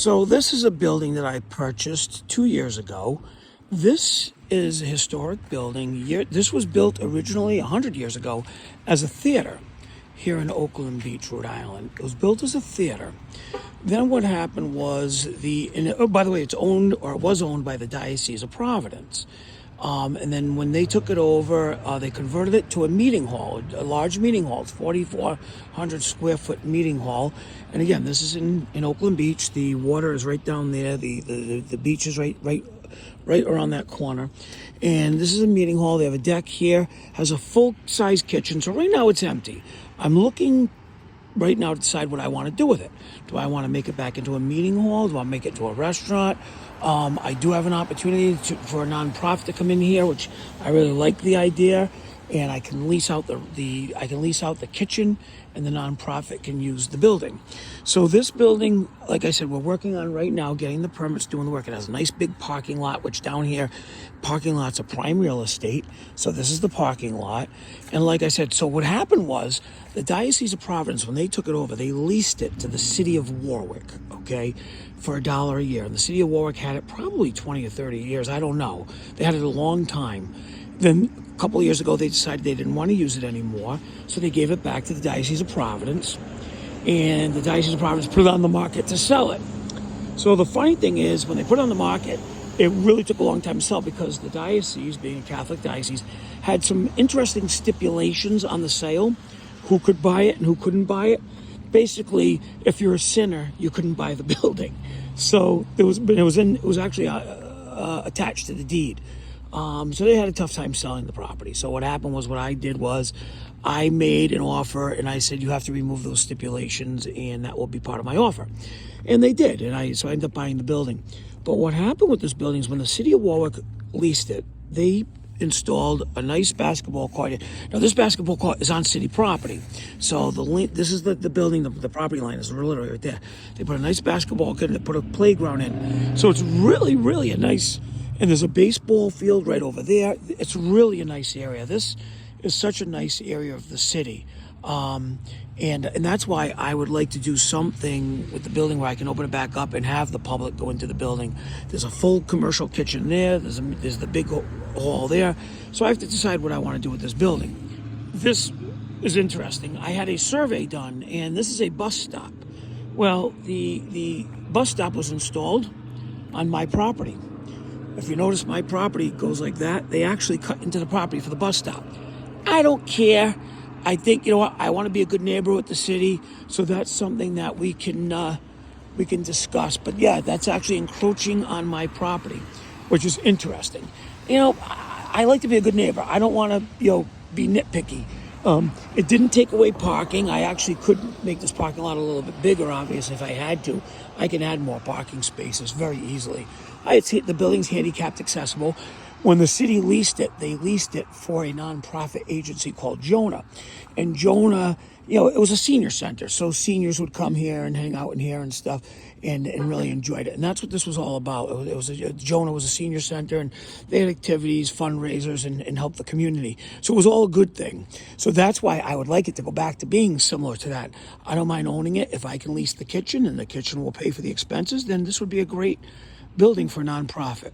So this is a building that I purchased 2 years ago. This is a historic building. This was built originally 100 years ago as a theater here in Oakland Beach, Rhode Island. It was built as a theater. Then what happened was by the way, it's owned, or it was owned, by the Diocese of Providence. And then when they took it over, they converted it to a meeting hall, a large meeting hall. It's 4,400 square foot meeting hall. And again, this is in Oakland Beach. The water is right down there. The beach is right around that corner. And this is a meeting hall. They have a deck here, has a full-size kitchen. So right now it's empty. I'm looking right now to decide what I want to do with it. Do I want to make it back into a meeting hall? Do I make it into a restaurant? I do have an opportunity for a nonprofit to come in here, which I really like the idea, and I can lease out the kitchen, and the nonprofit can use the building. So this building, like I said, we're working on right now, getting the permits, doing the work. It has a nice big parking lot, which down here, parking lot's a prime real estate. So this is the parking lot. And like I said, so what happened was the Diocese of Providence, when they took it over, they leased it to the city of Warwick, okay, for $1 a year. And the city of Warwick had it probably 20 or 30 years. I don't know. They had it a long time. Then a couple of years ago, they decided they didn't want to use it anymore, so they gave it back to the Diocese of Providence, and the Diocese of Providence put it on the market to sell it. So the funny thing is, when they put it on the market, it really took a long time to sell because the diocese, being a Catholic diocese, had some interesting stipulations on the sale, who could buy it and who couldn't buy it. Basically, if you're a sinner, you couldn't buy the building. So it was actually attached to the deed. So they had a tough time selling the property. So what happened was, what I did was I made an offer, and I said, you have to remove those stipulations, and that will be part of my offer. And they did, so I ended up buying the building. But what happened with this building is, when the city of Warwick leased it, they installed a nice basketball court. Now, this basketball court is on city property. So this is the building, the property line is literally right there. They put a nice basketball court, and they put a playground in. So it's really, really a nice... And there's a baseball field right over there. It's really a nice area. This is such a nice area of the city. And that's why I would like to do something with the building where I can open it back up and have the public go into the building. There's a full commercial kitchen there. There's the big hall there. So I have to decide what I want to do with this building. This is interesting. I had a survey done, and this is a bus stop. Well, the bus stop was installed on my property. If you notice, my property goes like that. They actually cut into the property for the bus stop. I don't care. I think, you know what, I want to be a good neighbor with the city, so that's something that we can discuss. But yeah, that's actually encroaching on my property, which is interesting. You know, I like to be a good neighbor. I don't want to, be nitpicky. It didn't take away parking. I actually could make this parking lot a little bit bigger, obviously, if I had to. I can add more parking spaces very easily. The building's handicapped accessible. When the city leased it, they leased it for a nonprofit agency called Jonah. And Jonah, it was a senior center, so seniors would come here and hang out in here and stuff, and really enjoyed it. And that's what this was all about. Jonah was a senior center, and they had activities, fundraisers, and helped the community. So it was all a good thing. So that's why I would like it to go back to being similar to that. I don't mind owning it. If I can lease the kitchen and the kitchen will pay for the expenses, then this would be a great building for a nonprofit.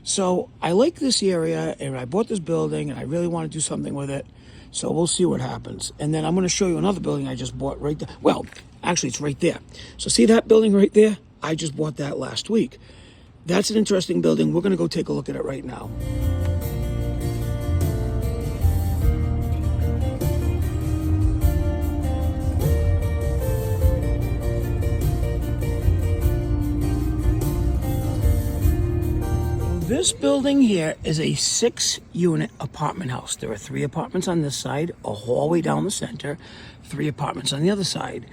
So I like this area, and I bought this building, and I really want to do something with it. So we'll see what happens. And then I'm going to show you another building I just bought right there. Well, actually, it's right there. So see that building right there? I just bought that last week. That's an interesting building. We're going to go take a look at it right now. This building here is a 6-unit apartment house. There are 3 apartments on this side, a hallway down the center, 3 apartments on the other side.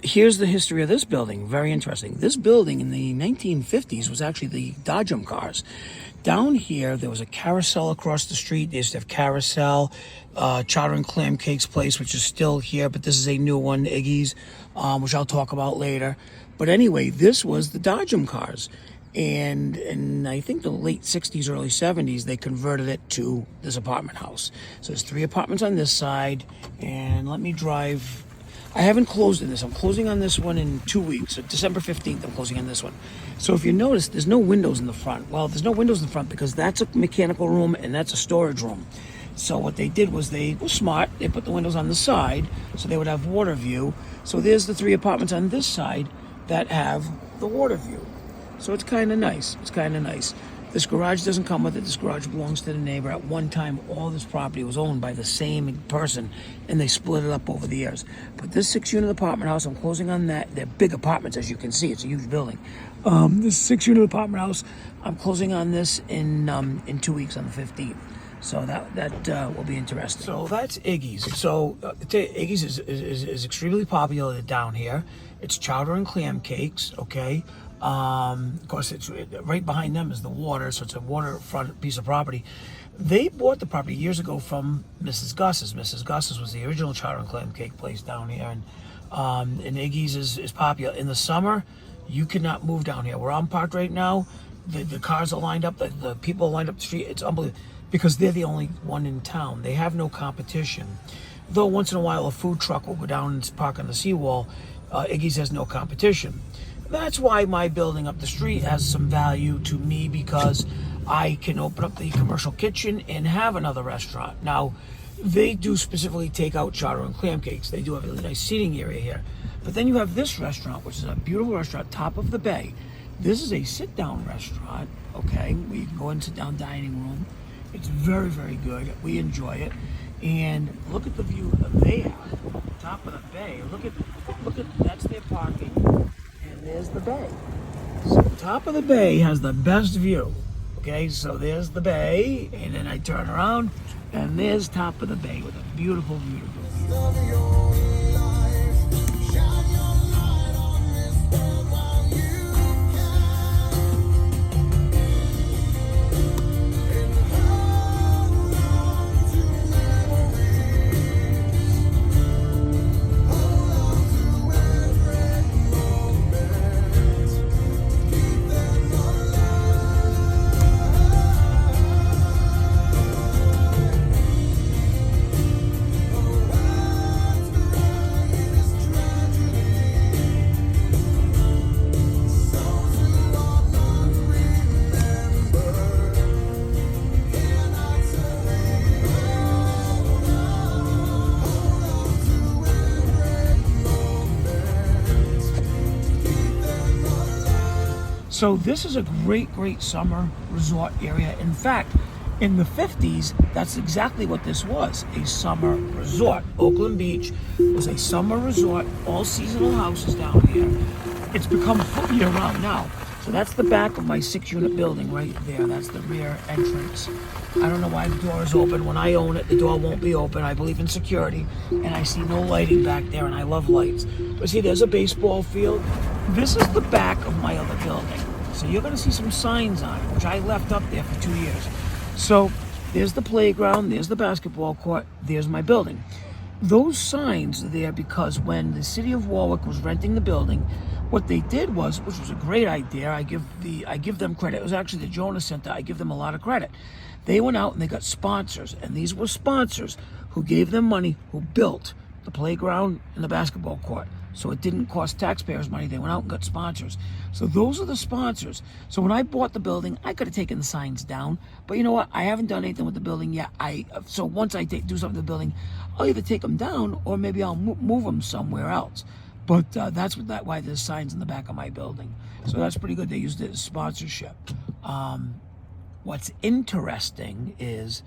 Here's the history of this building. Very interesting. This building in the 1950s was actually the Dodgem cars. Down here, there was a carousel across the street. They used to have carousel, chowder and clam cakes place, which is still here, but this is a new one, Iggy's, which I'll talk about later. But anyway, this was the Dodgem cars. And in, I think, the late 60s, early 70s, they converted it to this apartment house. So there's 3 apartments on this side, and let me drive. I haven't closed on this. I'm closing on this one in 2 weeks. So December 15th, I'm closing on this one. So if you notice, there's no windows in the front. Well, there's no windows in the front because that's a mechanical room and that's a storage room. So what they did was they were smart. They put the windows on the side so they would have water view. So there's the 3 apartments on this side that have the water view. So it's kind of nice. It's kind of nice. This garage doesn't come with it. This garage belongs to the neighbor. At one time, all this property was owned by the same person, and they split it up over the years. But this 6-unit apartment house, I'm closing on that. They're big apartments, as you can see. It's a huge building. This 6-unit apartment house, I'm closing on this in 2 weeks on the 15th. So that will be interesting. So that's Iggy's. So Iggy's is extremely popular down here. It's chowder and clam cakes, okay? Of course, it's right behind them is the water, so it's a waterfront piece of property. They bought the property years ago from Mrs. Gus's. Mrs. Gus's was the original chowder and clam cake place down here, and Iggy's is popular. In the summer, you cannot move down here. Where I'm parked right now, the cars are lined up, the people are lined up the street. It's unbelievable because they're the only one in town. They have no competition. Though once in a while a food truck will go down and park on the seawall, Iggy's has no competition. That's why my building up the street has some value to me because I can open up the commercial kitchen and have another restaurant. Now, they do specifically take out chowder and clam cakes. They do have a really nice seating area here. But then you have this restaurant, which is a beautiful restaurant, top of the bay. This is a sit-down restaurant, okay? We can go and sit down dining room. It's very, very good. We enjoy it. And look at the view that they have. Top of the bay. Look at that's their parking. There's the bay. So the top of the bay has the best view. Okay, so there's the bay, and then I turn around, and there's top of the bay with a beautiful, beautiful view. So this is a great, great summer resort area. In fact, in the 50s, that's exactly what this was, a summer resort. Oakland Beach was a summer resort, all seasonal houses down here. It's become full year-round now. So that's the back of my 6-unit building right there. That's the rear entrance. I don't know why the door is open. When I own it, the door won't be open. I believe in security, and I see no lighting back there, and I love lights. But see, there's a baseball field. This is the back of my other building. So you're going to see some signs on it, which I left up there for 2 years. So there's the playground, there's the basketball court, there's my building. Those signs are there because when the city of Warwick was renting the building, what they did was, which was a great idea, I give them credit. It was actually the Jonas Center. I give them a lot of credit. They went out and they got sponsors, and these were sponsors who gave them money, who built the playground and the basketball court. So it didn't cost taxpayers money. They went out and got sponsors. So those are the sponsors. So when I bought the building, I could have taken the signs down. But you know what? I haven't done anything with the building yet. So once I do something with the building, I'll either take them down or maybe I'll move them somewhere else. But that's why there's signs in the back of my building. So that's pretty good. They used it as sponsorship. What's interesting is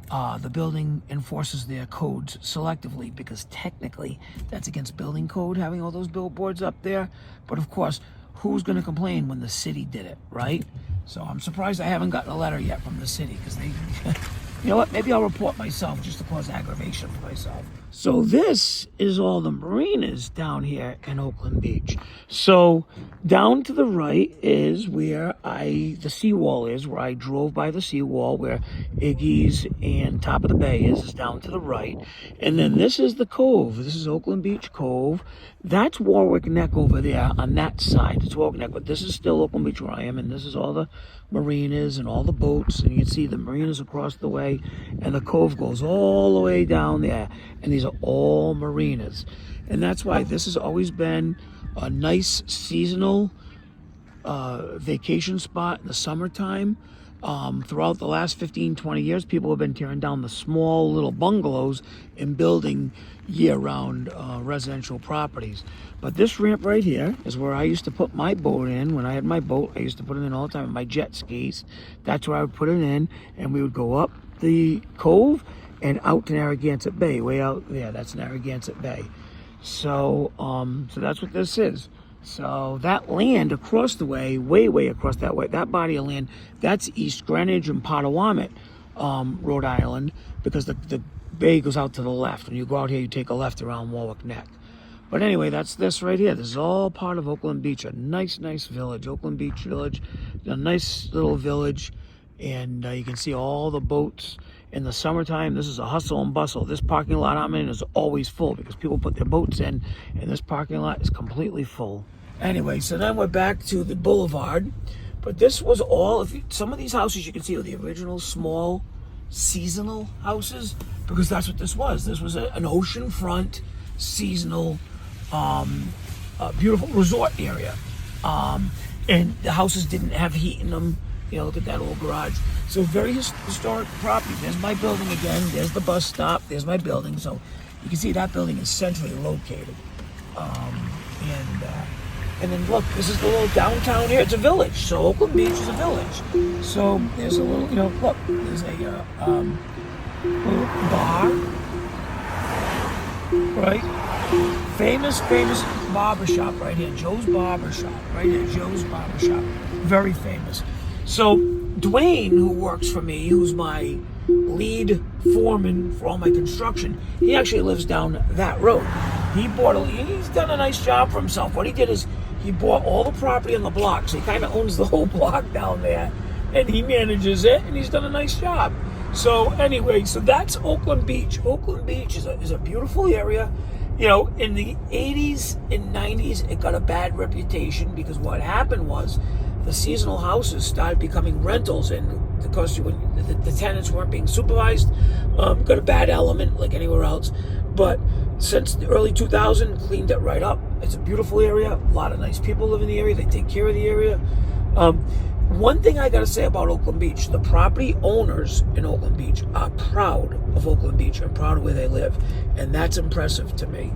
the building enforces their codes selectively because technically that's against building code, having all those billboards up there. But of course, who's going to complain when the city did it, right? So I'm surprised I haven't gotten a letter yet from the city because they, you know what, maybe I'll report myself just to cause aggravation for myself. So this is all the marinas down here in Oakland Beach. So down to the right is where the seawall is, where I drove by the seawall, where Iggy's and Top of the Bay is down to the right. And then this is the cove. This is Oakland Beach Cove. That's Warwick Neck over there on that side. It's Warwick Neck, but this is still Oakland Beach where I am, and this is all the marinas and all the boats, and you can see the marinas across the way, and the cove goes all the way down there, and these are all marinas. And that's why this has always been a nice seasonal vacation spot in the summertime. Throughout the last 15, 20 years, people have been tearing down the small little bungalows and building year-round residential properties. But this ramp right here is where I used to put my boat in. When I had my boat, I used to put it in all the time, my jet skis. That's where I would put it in, and we would go up the cove and out to Narragansett Bay, way out there. That's Narragansett Bay. So, so that's what this is. So that land across the way, way across that way, that body of land, that's East Greenwich and Potawatomi, Rhode Island, because the bay goes out to the left. When you go out here, you take a left around Warwick Neck. But anyway, that's this right here. This is all part of Oakland Beach, a nice village, Oakland Beach Village, a nice little village, and you can see all the boats. In the summertime, this is a hustle and bustle. This parking lot I'm in is always full because people put their boats in, and this parking lot is completely full. Anyway, so then we're back to the boulevard, but this was all, some of these houses you can see are the original small seasonal houses, because that's what this was. This was an oceanfront seasonal beautiful resort area, and the houses didn't have heat in them. You know, look at that old garage. So very historic property. There's my building again. There's the bus stop. There's my building. So you can see that building is centrally located. And then look, this is the little downtown here. It's a village. So Oakland Beach is a village. So there's a little, you know, look, there's a little bar, right? Famous barbershop right here. Joe's Barbershop. Right here, Joe's Barbershop. Very famous. So Dwayne, who works for me, who's my lead foreman for all my construction, he actually lives down that road. He's done a nice job for himself. What he did is he bought all the property on the block, so he kind of owns the whole block down there, and he manages it, and he's done a nice job. So anyway, so that's Oakland Beach. Oakland Beach is a beautiful area. You know, in the 80s and 90s, it got a bad reputation because what happened was the seasonal houses started becoming rentals, and because the tenants weren't being supervised, got a bad element like anywhere else. But since the early 2000s, cleaned it right up. It's a beautiful area. A lot of nice people live in the area. They take care of the area. One thing I got to say about Oakland Beach, the property owners in Oakland Beach are proud of Oakland Beach and proud of where they live. And that's impressive to me.